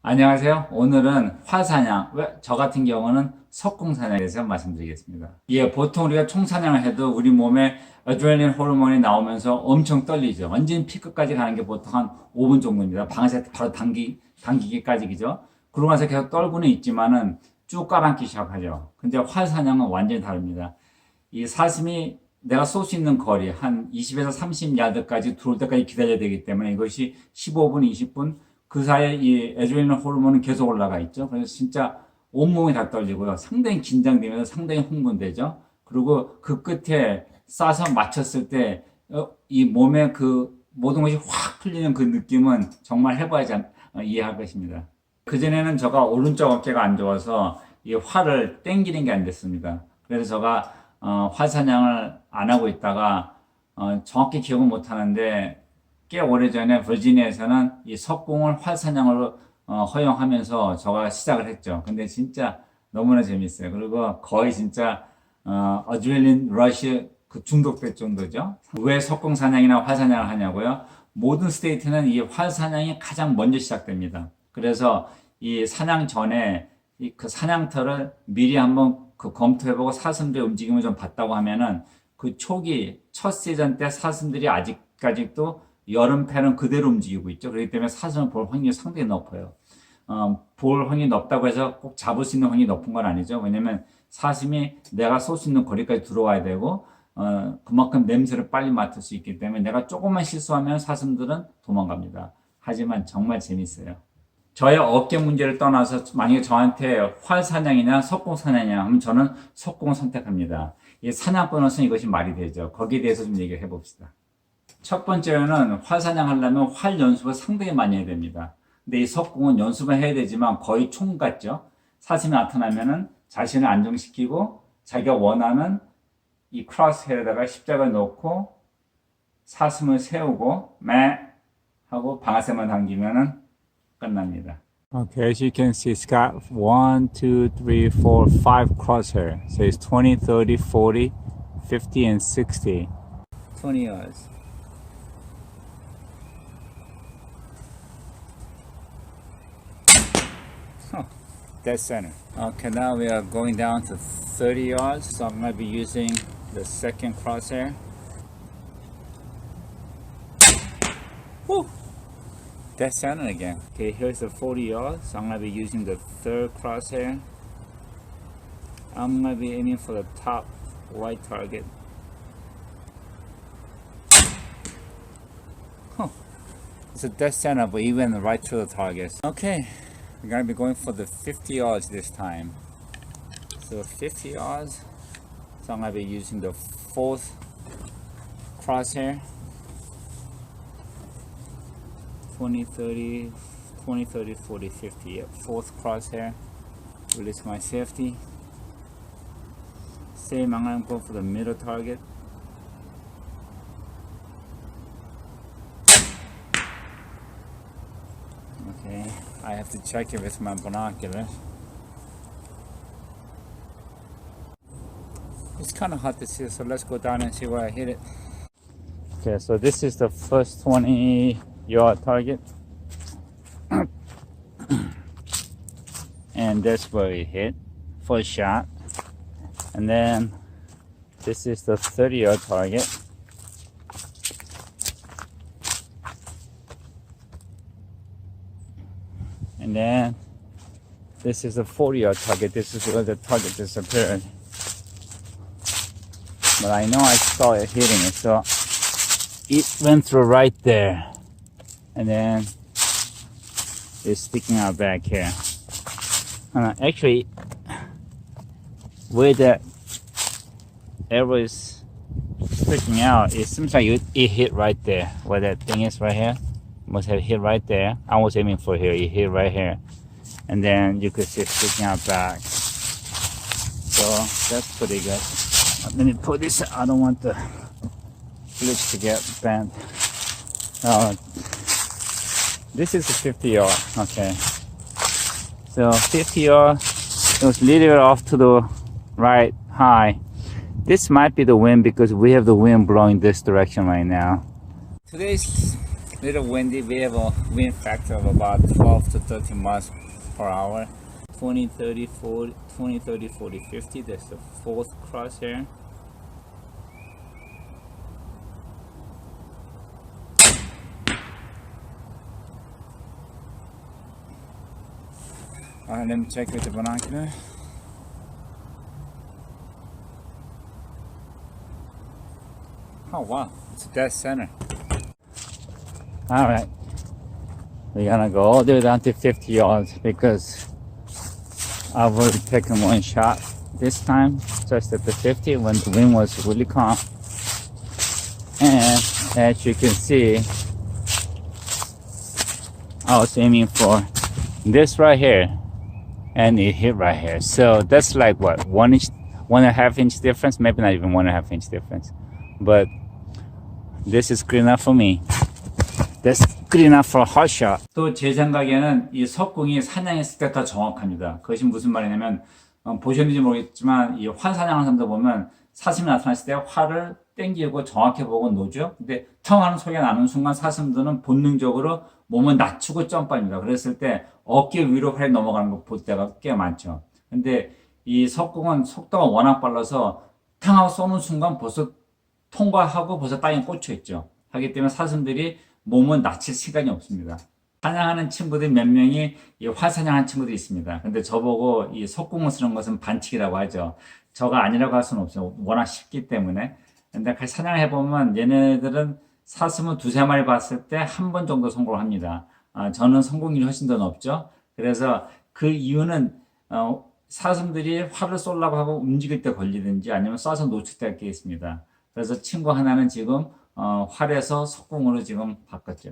안녕하세요. 오늘은 활사냥, 저 같은 경우는 석궁사냥에 대해서 말씀드리겠습니다. 예, 보통 우리가 총사냥을 해도 우리 몸에 아드레날린 호르몬이 나오면서 엄청 떨리죠. 완전 피크까지 가는 게 보통 한 5분 정도입니다. 방에서 바로 당기기까지죠. 그러고 나서 계속 떨고는 있지만은 쭉 깔아앉기 시작하죠. 근데 활사냥은 완전히 다릅니다. 이 사슴이 내가 쏠 수 있는 거리 한 20에서 30야드까지 들어올 때까지 기다려야 되기 때문에 이것이 15분, 20분 그 사이에 이 에드레날린 호르몬은 계속 올라가 있죠. 그래서 진짜 온몸이 다 떨리고요. 상당히 긴장되면서 상당히 흥분되죠. 그리고 그 끝에 쏴서 맞췄을 때 이 몸에 그 모든 것이 확 풀리는 그 느낌은 정말 해봐야지 이해할 것입니다. 그전에는 제가 오른쪽 어깨가 안 좋아서 이 활을 당기는 게 안 됐습니다. 그래서 제가 활사냥을 안 하고 있다가 정확히 기억은 못 하는데 꽤 오래전에 버지니아에서는 이 석궁을 활사냥으로 허용하면서 제가 시작을 했죠. 근데 진짜 너무나 재밌어요. 그리고 거의 진짜 어드레날린 러쉬 그 중독될 정도죠. 왜 석궁 사냥이나 활사냥을 하냐고요? 모든 스테이트는 이 활사냥이 가장 먼저 시작됩니다. 그래서 이 사냥 전에 그 사냥터를 미리 한번 그 검토해보고 사슴들의 움직임을 좀 봤다고 하면은 그 초기 첫 시즌 때 사슴들이 아직까지도 여름패는 그대로 움직이고 있죠. 그렇기 때문에 사슴을 볼 확률이 상당히 높아요. 볼 확률이 높다고 해서 꼭 잡을 수 있는 확률이 높은 건 아니죠. 왜냐면 사슴이 내가 쏠 수 있는 거리까지 들어와야 되고 그만큼 냄새를 빨리 맡을 수 있기 때문에 내가 조금만 실수하면 사슴들은 도망갑니다. 하지만 정말 재밌어요. 저의 어깨 문제를 떠나서 만약에 저한테 활사냥이냐 석궁사냥이냐 하면 저는 석궁을 선택합니다. 이 사냥꾼으로서는 이것이 말이 되죠. 거기에 대해서 좀 얘기를 해봅시다. 첫 번째는 활사냥 하려면 활 연습을 상당히 많이 해야 됩니다. 근데 이 석궁은 연습을 해야 되지만 거의 총 같죠. 사슴이 나타나면은 자신을 안정시키고 자기가 원하는 이 크로스헤어에다가 십자가를 놓고 사슴을 세우고 매 하고 방아쇠만 당기면은 끝납니다. Okay, as you can see, it's got 1, 2, 3, 4, 5 crosshair. So it's 20, 30, 40, 50, and 60. 20 yards. Dead center. Okay, now we are going down to 30 yards. So I'm going to be using the second crosshair. Woo! Dead center again. Okay, here's the 40 yards. So I'm going to be using the third crosshair. I'm going to be aiming for the top right target. It's a dead center, but even right to the target. Okay, we're going to be going for the 50 yards this time. So 50 yards. So I'm going to be using the fourth crosshair. 20, 30, 20, 30, 40, 50. Yep. Fourth crosshair. Release my safety. Same, I'm going to go for the middle target. Okay, I have to check it with my binoculars. It's kind of hard to see, so let's go down and see where I hit it. Okay, so this is the first 20-yard target. And that's where it hit, first shot. And then this is the 30-yard target. And then this is a 40-yard target. This is where the target disappeared. But I know I saw it hitting it, so it went through right there. And then it's sticking out back here. Actually, where the arrow is sticking out, it seems like it hit right there. Where that thing is right here. Must have hit right there. I was aiming for here. It hit right here. And then you could see it sticking out back. So that's pretty good. Let me put this. I don't want the flitch to get bent. This is a 50 yard. Okay. So 50 yard. It was a little off to the right high. This might be the wind because we have the wind blowing this direction right now. Today's little windy. We have a wind factor of about 12 to 13 miles per hour. 20, 30, 40, 20, 30, 40, 50. That's the fourth crosshair. Alright, let me check with the binocular. Oh wow, it's dead center. Alright, we're gonna go all the way down to 50 yards because I've already taken one shot this time, just at the 50 when the wind was really calm. And as you can see, I was aiming for this right here and it hit right here. So that's like what, 1.5 inch difference, maybe not even 1.5 inch difference. But this is good enough for me. That's good enough for a hot shot. 또 제 생각에는 이 석궁이 사냥했을 때 더 정확합니다. 그것이 무슨 말이냐면 보셨는지 모르겠지만 이 활 사냥하는 사람들 보면 사슴이 나타났을 때 활을 땡기고 정확히 보고 놓죠. 근데 텅 하는 소리가 나는 순간 사슴들은 본능적으로 몸을 낮추고 점프합니다. 그랬을 때 어깨 위로 활이 넘어가는 거 볼 때가 꽤 많죠. 근데 이 석궁은 속도가 워낙 빨라서 탕 하고 쏘는 순간 벌써 통과하고 벌써 땅에 꽂혀 있죠. 하기 때문에 사슴들이 몸은 낮출 시간이 없습니다. 사냥하는 친구들 몇 명이 이 활사냥하는 친구들이 있습니다. 근데 저보고 이 석궁을 쓰는 것은 반칙이라고 하죠. 저가 아니라고 할 수는 없어요. 워낙 쉽기 때문에. 근데 사냥을 해보면 얘네들은 사슴을 2-3마리 봤을 때 한 번 정도 성공을 합니다. 저는 성공률이 훨씬 더 높죠. 그래서 그 이유는 사슴들이 활을 쏘려고 하고 움직일 때 걸리든지 아니면 쏴서 놓칠 때가 있습니다. 그래서 친구 하나는 지금 활에서 석궁으로 지금 바꿨죠.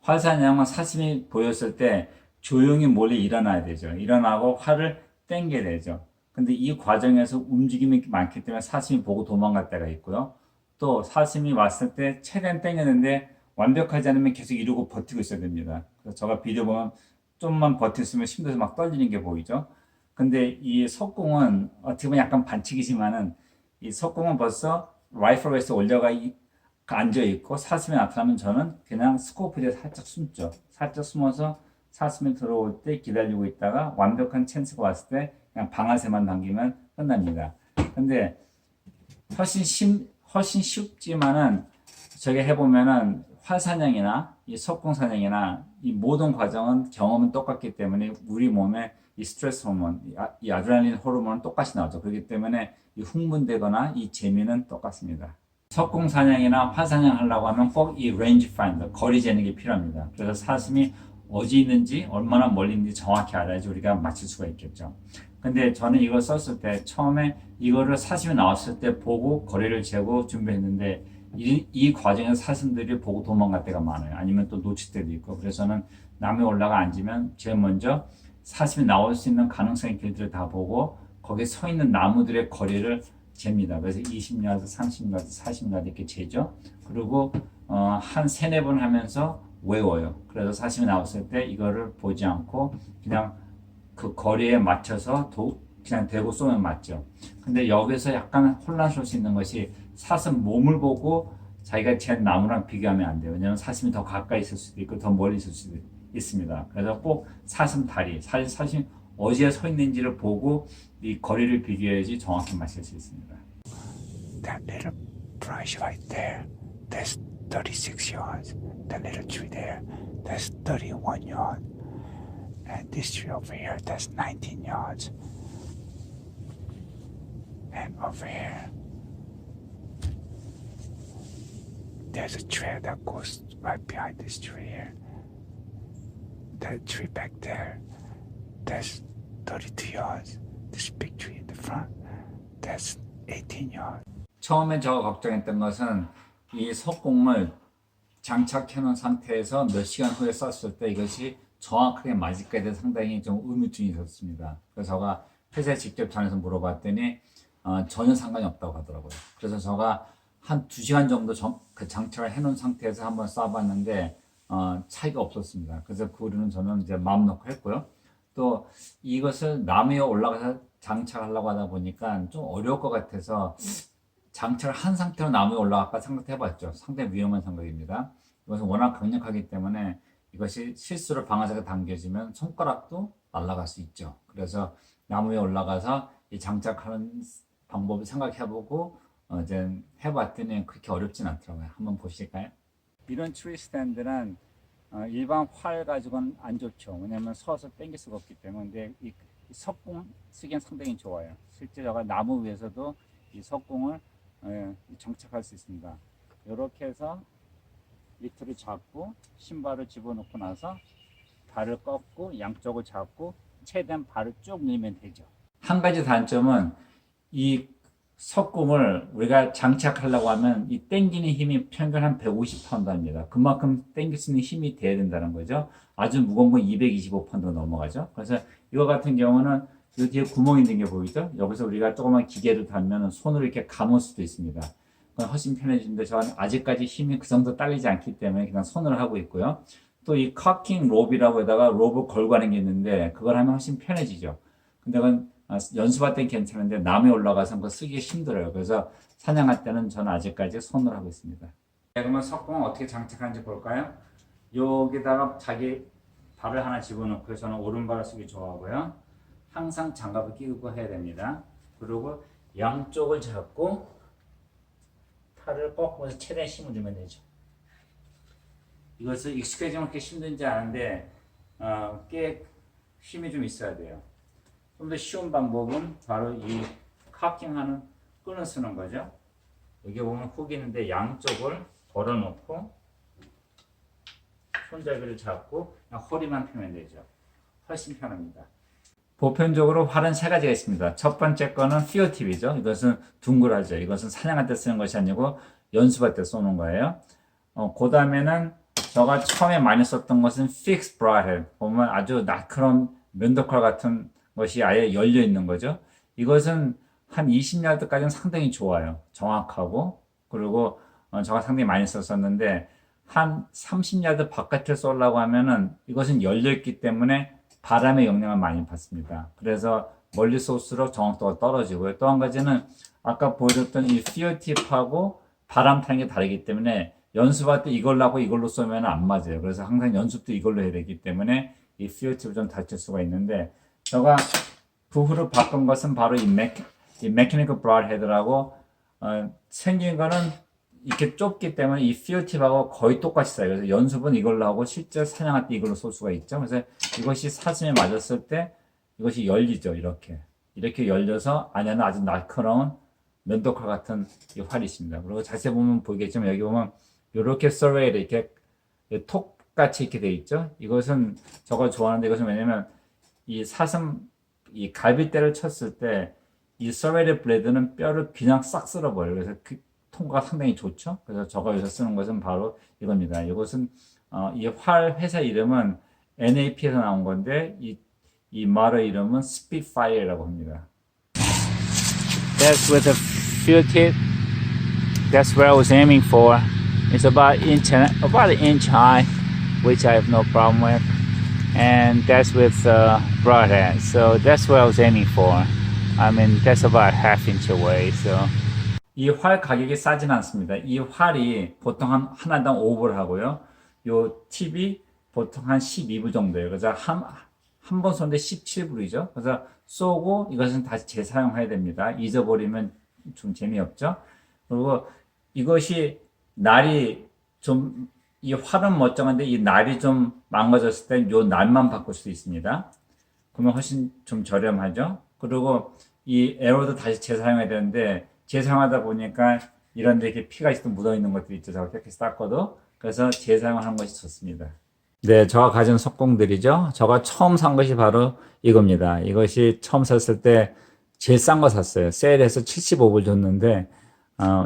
활사냥은 사슴이 보였을 때 조용히 몰래 일어나야 되죠. 일어나고 활을 당겨야 되죠. 근데 이 과정에서 움직임이 많기 때문에 사슴이 보고 도망갈 때가 있고요. 또 사슴이 왔을 때 최대한 당겼는데 완벽하지 않으면 계속 이러고 버티고 있어야 됩니다. 그래서 제가 비디오 보면 좀만 버텼으면 심장에서 막 떨리는 게 보이죠. 근데 이 석궁은 어떻게 보면 약간 반칙이지만은 이 석궁은 벌써 라이플에서 올려가 앉아 있고 사슴이 나타나면 저는 그냥 스코프에 살짝 숨죠. 살짝 숨어서 사슴이 들어올 때 기다리고 있다가 완벽한 찬스가 왔을 때 그냥 방아쇠만 당기면 끝납니다. 근데 훨씬 쉽지만은 저게 해보면은 활사냥이나 이 석궁 사냥이나 이 모든 과정은 경험은 똑같기 때문에 우리 몸에 이 스트레스 호르몬, 이 아드레날린 호르몬은 똑같이 나오죠. 그렇기 때문에 이 흥분되거나 이 재미는 똑같습니다. 석궁 사냥이나 활 사냥 하려고 하면 꼭 이 레인지 파인더, 거리 재는 게 필요합니다. 그래서 사슴이 어디 있는지 얼마나 멀리 있는지 정확히 알아야지 우리가 맞출 수가 있겠죠. 근데 저는 이걸 썼을 때 처음에 이거를 사슴이 나왔을 때 보고 거리를 재고 준비했는데 이 과정에서 사슴들이 보고 도망갈 때가 많아요. 아니면 또 놓칠 때도 있고. 그래서 저는 나무에 올라가 앉으면 제일 먼저 사슴이 나올 수 있는 가능성의 길들을 다 보고 거기에 서 있는 나무들의 거리를 잽니다. 그래서 20야드, 30야드, 40야드 이렇게 재죠. 그리고 한 3-4번 하면서 외워요. 그래서 사슴이 나왔을 때 이거를 보지 않고 그냥 그 거리에 맞춰서 그냥 대고 쏘면 맞죠. 근데 여기서 약간 혼란스러울 수 있는 것이 사슴 몸을 보고 자기가 잰 나무랑 비교하면 안 돼요. 왜냐하면 사슴이 더 가까이 있을 수도 있고 더 멀리 있을 수도 있습니다. 그래서 꼭 사슴 다리, 사슴이 어디에 서 있는지를 보고 이 거리를 비교해야지 정확히 맞출 수 있습니다. That little brush right there, that's 36 yards. That little tree there, that's 31 yards. And this tree over here, that's 19 yards. And over here, there's a trail that goes right behind this tree here. That tree back there, that's 32 yards. This big tree in the front, that's 18 yards. 처음에 제가 걱정했던 것은 이 석궁을 장착해 놓은 상태에서 몇 시간 후에 쐈을 때 이것이 정확하게 맞을까에 대해 상당히 좀 의문점이 있었습니다. 그래서 제가 회사에 직접 전화해서 물어봤더니 전혀 상관이 없다고 하더라고요. 그래서 제가 한 2시간 정도 그 장착을 해놓은 상태에서 한번 쏴봤는데 차이가 없었습니다. 그래서 그 후로는 저는 이제 마음 놓고 했고요. 또 이것을 나무에 올라가서 장착하려고 하다 보니까 좀 어려울 것 같아서 장착을 한 상태로 나무에 올라갈까 생각해봤죠. 상당히 위험한 생각입니다. 이것은 워낙 강력하기 때문에 이것이 실수로 방아쇠가 당겨지면 손가락도 날아갈 수 있죠. 그래서 나무에 올라가서 이 장착하는 방법을 생각해보고 이제 해봤더니 그렇게 어렵진 않더라고요. 한번 보실까요? 이런 트리 스탠드는 일반 활 가지고는 안 좋죠. 왜냐면 서서 당길 수가 없기 때문에. 근데 이 석궁 쓰기엔 상당히 좋아요. 실제 제가 나무 위에서도 이 석궁을 장착할 수 있습니다. 이렇게 해서 밑으로 잡고 신발을 집어넣고 나서 발을 꺾고 양쪽을 잡고 최대한 발을 쭉 밀면 되죠. 한 가지 단점은 이 석궁을 우리가 장착하려고 하면 이 당기는 힘이 평균 한 150파운드 합니다. 그만큼 당길 수 있는 힘이 돼야 된다는 거죠. 아주 무거운 건 225파운드 넘어가죠. 그래서 이거 같은 경우는 이 뒤에 구멍이 있는 게 보이죠? 여기서 우리가 조그만 기계를 달면 손으로 이렇게 감을 수도 있습니다. 그건 훨씬 편해지는데 저는 아직까지 힘이 그 정도 딸리지 않기 때문에 그냥 손으로 하고 있고요. 또 이 커킹 롭이라고 해다가 롭을 걸고 하는 게 있는데 그걸 하면 훨씬 편해지죠. 근데 그건 연습할 땐 괜찮은데 나무에 올라가서 그거 쓰기 힘들어요. 그래서 사냥할 때는 저는 아직까지 손으로 하고 있습니다. 그러면 석궁을 어떻게 장착하는지 볼까요? 여기다가 자기 발을 하나 집어넣고 저는 오른발을 쓰기 좋아하고요. 항상 장갑을 끼고 해야 됩니다. 그리고 양쪽을 잡고 팔을 꺾으면서 최대한 힘을 주면 되죠. 이것을 익숙해지면 그렇게 힘든지 아는데 꽤 힘이 좀 있어야 돼요. 좀 더 쉬운 방법은 바로 이 카킹하는 끈을 쓰는 거죠. 여기 보면 훅이 있는데 양쪽을 걸어놓고 손잡이를 잡고 그냥 허리만 펴면 되죠. 훨씬 편합니다. 보편적으로 활은 세 가지가 있습니다. 첫 번째 거는 피어팁이죠. 이것은 둥글하죠. 이것은 사냥할 때 쓰는 것이 아니고 연습할 때 쏘는 거예요. 그 다음에는 제가 처음에 많이 썼던 것은 fixed broadhead. 보면 아주 날카로운 면도칼 같은 것이 아예 열려 있는 거죠. 이것은 한 20야드까지는 상당히 좋아요. 정확하고. 그리고 제가 상당히 많이 썼었는데 한 30야드 바깥에 쏘려고 하면은 이것은 열려 있기 때문에 바람의 영향을 많이 받습니다. 그래서 멀리 쏠수록 정확도가 떨어지고요. 또 한 가지는 아까 보여줬던 이 피어팁하고 바람 타는 게 다르기 때문에 연습할 때 이걸로 하고 이걸로 쏘면 안 맞아요. 그래서 항상 연습도 이걸로 해야 되기 때문에 이 피어팁을 좀 다칠 수가 있는데 제가 그 후로 바꾼 것은 바로 이 메커니컬 브로드헤드라고 생긴 거는 이렇게 좁기 때문에 이 피어팁하고 거의 똑같이 써요. 그래서 연습은 이걸로 하고 실제 사냥할 때 이걸로 쏠 수가 있죠. 그래서 이것이 사슴에 맞았을 때 이것이 열리죠. 이렇게 열려서 안에는 아주 날카로운 면도칼 같은 이 활이 있습니다. 그리고 자세히 보면 보이겠지만 여기 보면 이렇게 서웨이드 이렇게 톡같이 이렇게 돼 있죠. 이것은 저걸 좋아하는데 이것은 왜냐면 이 사슴 이 갈비뼈를 쳤을 때 이 서웨이드 블레드는 뼈를 그냥 싹 쓸어버려요. 그래서 그 통과가 상당히 좋죠. 그래서 제가 여기서 쓰는 것은 바로 이겁니다. 이것은 이 활 회사 이름은 NAP에서 나온 건데 이 말의 이름은 Spitfire라고 합니다. That's with a field tip. That's where I was aiming for. It's about an inch high, which I have no problem with. And that's with broadhead. So that's what I was aiming for. I mean, that's about half inch away. So. 이 활 가격이 싸진 않습니다. 이 활이 보통 하나당 5불 하고요. 요 팁이 보통 한 12불 정도예요. 그래서 한 번 쏘는데 17불이죠. 그래서 쏘고 이것은 다시 재사용해야 됩니다. 잊어버리면 좀 재미없죠. 그리고 이것이 날이 좀 이 활은 멀쩡한데 이 날이 좀 망가졌을 때 요 날만 바꿀 수 있습니다. 그러면 훨씬 좀 저렴하죠. 그리고 이 에러도 다시 재사용해야 되는데 재사용하다 보니까 이런 데 이렇게 피가 있어 묻어 있는 것들이 있죠. 제가 이렇게 닦아도. 그래서 재사용하는 것이 좋습니다. 네, 제가 가진 석궁들이죠. 제가 처음 산 것이 바로 이겁니다. 이것이 처음 샀을 때 제일 싼 거 샀어요. 세일해서 75불 줬는데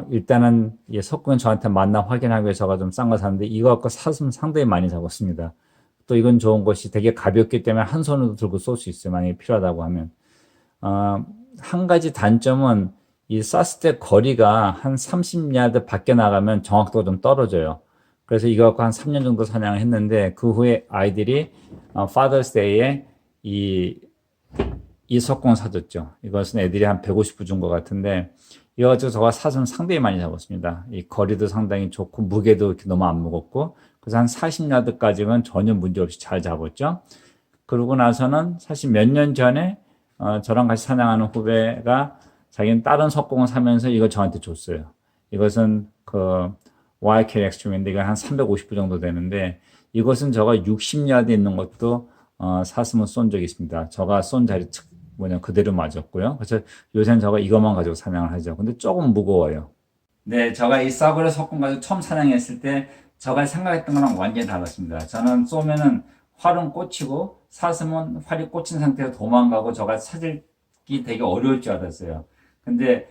일단은 이 석궁은 저한테 맞나 확인하기 위해서 제가 좀 싼 거 샀는데 이거 갖고 사슴 상당히 많이 잡았습니다. 또 이건 좋은 것이 되게 가볍기 때문에 한 손으로 들고 쏠 수 있어요. 만약에 필요하다고 하면. 한 가지 단점은 이 쐈을 때 거리가 한 30야드 밖에 나가면 정확도가 좀 떨어져요. 그래서 이거 갖고 한 3년 정도 사냥을 했는데 그 후에 아이들이 Father's Day에 이 석궁을 사줬죠. 이것은 애들이 한 150불 준 것 같은데 이거 가지고 제가 사슴 상당히 많이 잡았습니다. 이 거리도 상당히 좋고 무게도 이렇게 너무 안 무겁고 그래서 한 40야드까지는 전혀 문제 없이 잘 잡았죠. 그러고 나서는 사실 몇 년 전에 저랑 같이 사냥하는 후배가 자기는 다른 석공을 사면서 이거 저한테 줬어요. 이것은 그 YK 엑스트림인데 이거 한 350불 정도 되는데 이것은 저가 60야드 있는 것도 샀으면 쏜 적이 있습니다. 저가 쏜 자리 그대로 맞았고요. 그래서 요새는 저가 이것만 가지고 사냥을 하죠. 근데 조금 무거워요. 네, 저가 이 사브레 석공 가지고 처음 사냥했을 때 저가 생각했던 거랑 완전히 달랐습니다. 저는 쏘면은 활은 꽂히고 사슴은 활이 꽂힌 상태에서 도망가고 저가 찾기 되게 어려울 줄 알았어요. 근데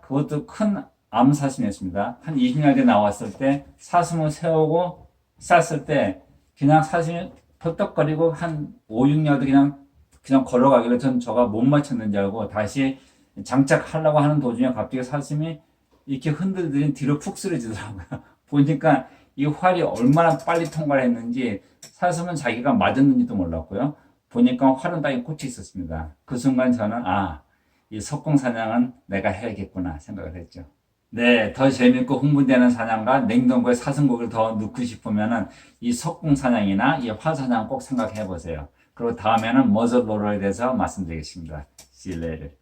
그것도 큰 암사슴이었습니다. 한 20야드 나왔을 때 사슴을 세우고 쐈을 때 그냥 사슴이 펄떡거리고 한 5, 6야드 그냥 걸어가길래 전 저가 못 맞췄는 줄 알고 다시 장착하려고 하는 도중에 갑자기 사슴이 이렇게 흔들더니 뒤로 푹 쓰러지더라고요. 보니까 이 활이 얼마나 빨리 통과를 했는지 사슴은 자기가 맞았는지도 몰랐고요. 보니까 활은 땅에 꽂혀 있었습니다. 그 순간 저는 이 석공 사냥은 내가 해야겠구나 생각을 했죠. 네, 더 재밌고 흥분되는 사냥과 냉동고에 사슴고기를 더 넣고 싶으면은 이 석공 사냥이나 이 활 사냥 꼭 생각해 보세요. 그리고 다음에는 머즐로러에 대해서 말씀드리겠습니다. See you later.